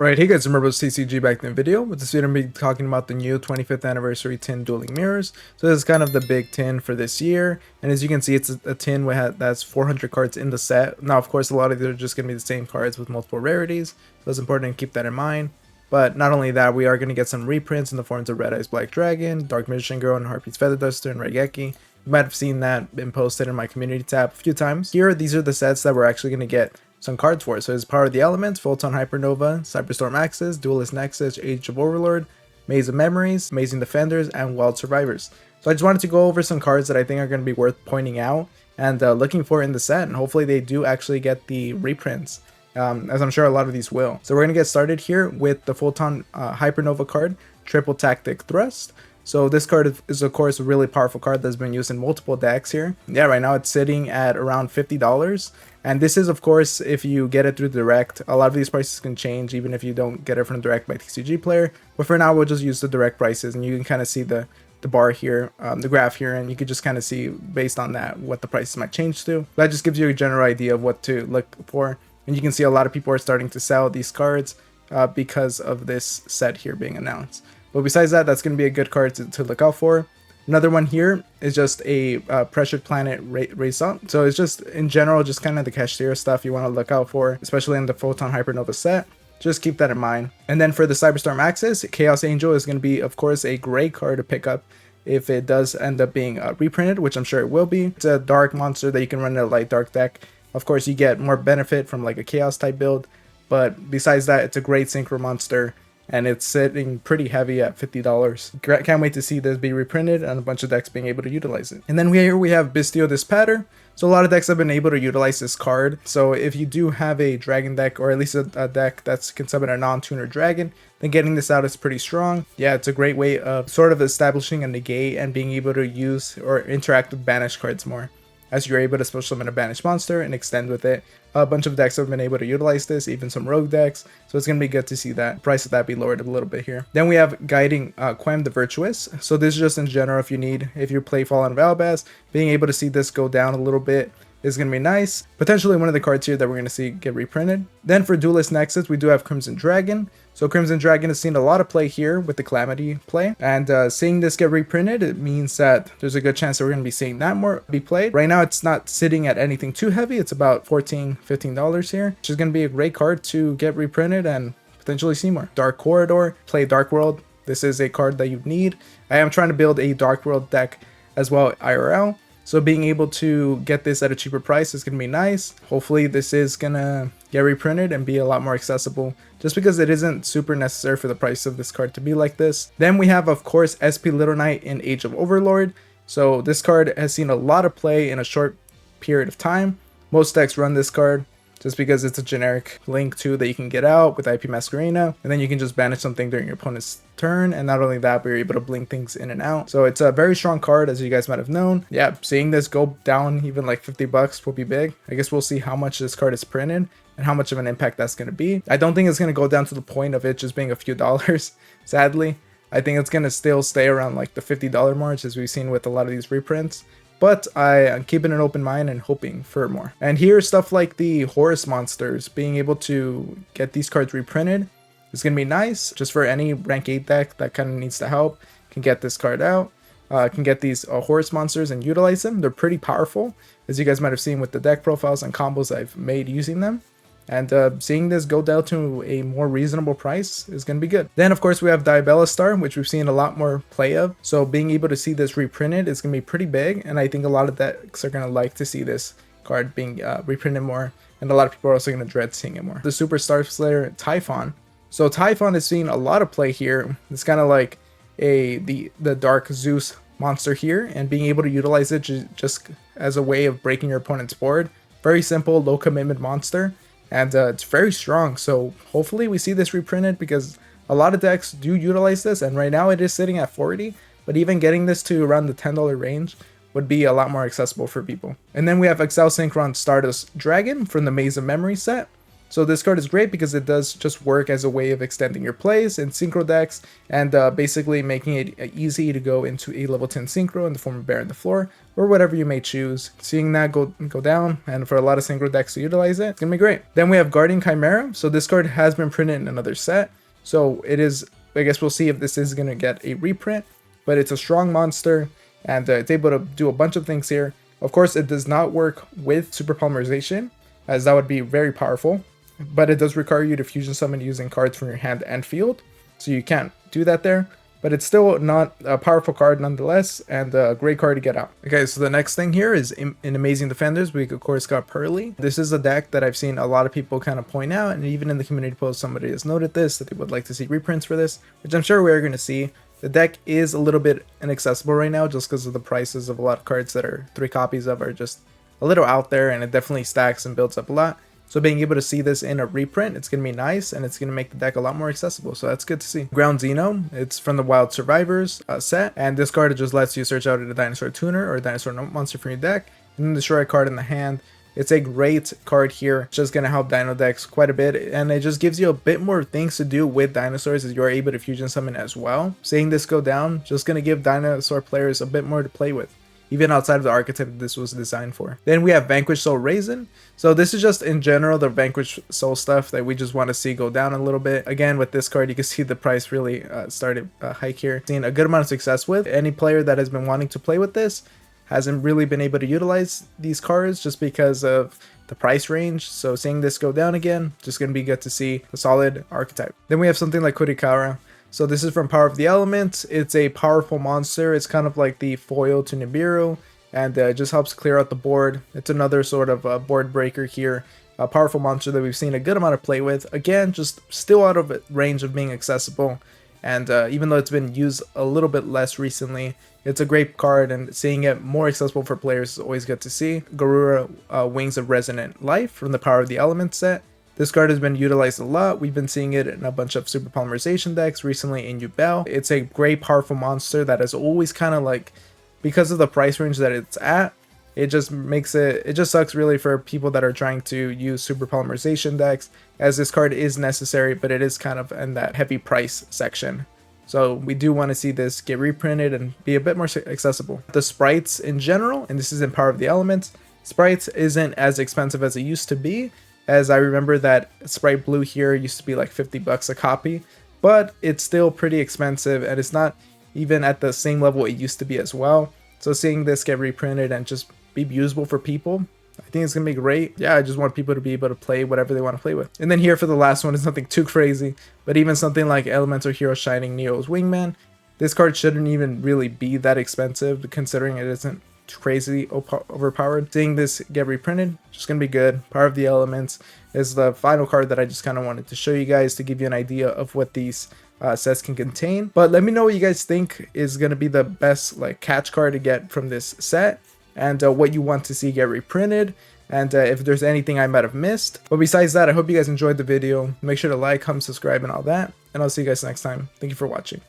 Right, hey guys, remember CCG back in the video. With this video, I'm going to be talking about the new 25th anniversary tin dueling mirrors. So this is kind of the big tin for this year, and as you can see, it's a tin that's 400 cards in the set. Now, of course, a lot of these are just going to be the same cards with multiple rarities, so it's important to keep that in mind. But not only that, we are going to get some reprints in the forms of Red Eyes Black Dragon, Dark Magician Girl, and Harpy's Feather Duster, and Raigeki. You might have seen that been posted in my community tab a few times. Here, these are the sets that we're actually going to get some cards for it. So it's Power of the Elements, Photon Hypernova, Cyberstorm Access, Duelist Nexus, Age of Overlord, Maze of Memories, Amazing Defenders, and Wild Survivors. So I just wanted to go over some cards that I think are going to be worth pointing out and looking for in the set, and hopefully they do actually get the reprints, as I'm sure a lot of these will. So we're going to get started here with the Photon Hypernova card, Triple Tactic Thrust. So this card is of course a really powerful card that's been used in multiple decks here. Yeah, right now it's sitting at around $50. And this is of course if you get it through direct. A lot of these prices can change even if you don't get it from direct by TCG player. But for now we'll just use the direct prices, and you can kind of see the bar here, the graph here, and you can just kind of see based on that what the prices might change to. That just gives you a general idea of what to look for. And you can see a lot of people are starting to sell these cards because of this set here being announced. But besides that, that's going to be a good card to look out for. Another one here is just a Pressured Planet Race Up. So it's just, in general, just kind of the cashier stuff you want to look out for, especially in the Photon Hypernova set. Just keep that in mind. And then for the Cyberstorm Access, Chaos Angel is going to be, of course, a great card to pick up if it does end up being reprinted, which I'm sure it will be. It's a dark monster that you can run in a light dark deck. Of course, you get more benefit from like a Chaos type build. But besides that, it's a great synchro monster, and it's sitting pretty heavy at $50. Can't wait to see this be reprinted and a bunch of decks being able to utilize it. And then here we have Bistio Dispatter. So a lot of decks have been able to utilize this card. So if you do have a dragon deck, or at least a deck that can summon a non-tuner dragon, then getting this out is pretty strong. Yeah, it's a great way of sort of establishing a negate and being able to use or interact with banished cards more, as you're able to special summon a banished monster and extend with it. A bunch of decks have been able to utilize this, even some rogue decks, so it's going to be good to see that price of that be lowered a little bit here. Then we have Guiding Quem the Virtuous. So this is just in general, if you play Fallen Valbaz, being able to see this go down a little bit is going to be nice. Potentially one of the cards here that we're going to see get reprinted. Then for Duelist Nexus, we do have Crimson Dragon. So Crimson Dragon has seen a lot of play here with the Calamity play, and seeing this get reprinted, it means that there's a good chance that we're going to be seeing that more be played. Right now, it's not sitting at anything too heavy. It's about $14, $15 here, which is going to be a great card to get reprinted and potentially see more. Dark Corridor, play Dark World. This is a card that you need. I am trying to build a Dark World deck as well IRL. So being able to get this at a cheaper price is going to be nice. Hopefully this is going to get reprinted and be a lot more accessible, just because it isn't super necessary for the price of this card to be like this. Then we have, of course, SP Little Knight in Age of Overlord. So this card has seen a lot of play in a short period of time. Most decks run this card just because it's a generic link too that you can get out with IP Masquerena, and then you can just banish something during your opponent's turn, and not only that, but you're able to blink things in and out. So it's a very strong card, as you guys might have known. Yeah, seeing this go down even like $50 will be big. I guess we'll see how much this card is printed and how much of an impact that's going to be. I don't think it's going to go down to the point of it just being a few dollars, sadly. I think it's going to still stay around like the $50 mark, as we've seen with a lot of these reprints. But I am keeping an open mind and hoping for more. And here's stuff like the Horus monsters. Being able to get these cards reprinted is going to be nice. Just for any rank 8 deck that kind of needs to help, can get this card out. Can get these Horus monsters and utilize them. They're pretty powerful, as you guys might have seen with the deck profiles and combos I've made using them. And seeing this go down to a more reasonable price is going to be good. Then, of course, we have Diabelastar, which we've seen a lot more play of. So being able to see this reprinted is going to be pretty big. And I think a lot of decks are going to like to see this card being reprinted more. And a lot of people are also going to dread seeing it more. The Super Star Slayer Typhon. So Typhon has seen a lot of play here. It's kind of like the Dark Zeus monster here. And being able to utilize it just as a way of breaking your opponent's board. Very simple, low commitment monster. And it's very strong, so hopefully we see this reprinted, because a lot of decks do utilize this, and right now it is sitting at $40, but even getting this to around the $10 range would be a lot more accessible for people. And then we have Excel Synchron Stardust Dragon from the Maze of Memory set. So this card is great because it does just work as a way of extending your plays in synchro decks and basically making it easy to go into a level 10 synchro in the form of Bear on the Floor or whatever you may choose. Seeing that go down, and for a lot of synchro decks to utilize it, it's gonna be great. Then we have Guardian Chimera. So this card has been printed in another set. So it is, I guess we'll see if this is gonna get a reprint, but it's a strong monster and it's able to do a bunch of things here. Of course, it does not work with super polymerization, as that would be very powerful, but it does require you to fusion summon using cards from your hand and field, so you can't do that there, but it's still not a powerful card nonetheless, and a great card to get out. Okay, so the next thing here is in Amazing Defenders, we of course got Pearly. This is a deck that I've seen a lot of people kind of point out, and even in the community post somebody has noted this, that they would like to see reprints for this, which I'm sure we're going to see. The deck is a little bit inaccessible right now just because of the prices of a lot of cards that are 3 copies of are just a little out there, and it definitely stacks and builds up a lot. So being able to see this in a reprint, it's going to be nice, and it's going to make the deck a lot more accessible, so that's good to see. Ground Xeno, it's from the Wild Survivors set, and this card just lets you search out a dinosaur tuner or a dinosaur monster from your deck, and then destroy a card in the hand. It's a great card here. It's just going to help dino decks quite a bit, and it just gives you a bit more things to do with dinosaurs as you're able to fusion summon as well. Seeing this go down, just going to give dinosaur players a bit more to play with, even outside of the archetype this was designed for. Then we have Vanquish Soul Raisin. So this is just in general the Vanquish Soul stuff that we just want to see go down a little bit. Again, with this card, you can see the price really started hike here. Seen a good amount of success with. Any player that has been wanting to play with this hasn't really been able to utilize these cards just because of the price range. So seeing this go down again, just going to be good to see a solid archetype. Then we have something like Kurikara. So this is from Power of the Elements. It's a powerful monster. It's kind of like the foil to Nibiru, and it just helps clear out the board. It's another sort of board breaker here. A powerful monster that we've seen a good amount of play with. Again, just still out of range of being accessible. And even though it's been used a little bit less recently, it's a great card, and seeing it more accessible for players is always good to see. Garura Wings of Resonant Life from the Power of the Elements set. This card has been utilized a lot. We've been seeing it in a bunch of super polymerization decks, recently in Duel. It's a great powerful monster that is always kind of like, because of the price range that it's at, it just makes it just sucks really for people that are trying to use super polymerization decks, as this card is necessary, but it is kind of in that heavy price section. So we do want to see this get reprinted and be a bit more accessible. The sprites in general, and this is in Power of the Elements, sprites isn't as expensive as it used to be, as I remember that Sprite Blue here used to be like 50 bucks a copy, but it's still pretty expensive, and it's not even at the same level it used to be as well. So seeing this get reprinted and just be usable for people, I think it's going to be great. Yeah, I just want people to be able to play whatever they want to play with. And then here for the last one is nothing too crazy, but even something like Elemental Hero Shining Neo's Wingman, this card shouldn't even really be that expensive considering it isn't crazy overpowered. Seeing this get reprinted, just going to be good. Power of the Elements is the final card that I just kind of wanted to show you guys to give you an idea of what these sets can contain. But let me know what you guys think is going to be the best like catch card to get from this set, and what you want to see get reprinted, and if there's anything I might have missed. But besides that, I hope you guys enjoyed the video. Make sure to like, comment, subscribe, and all that, and I'll see you guys next time. Thank you for watching.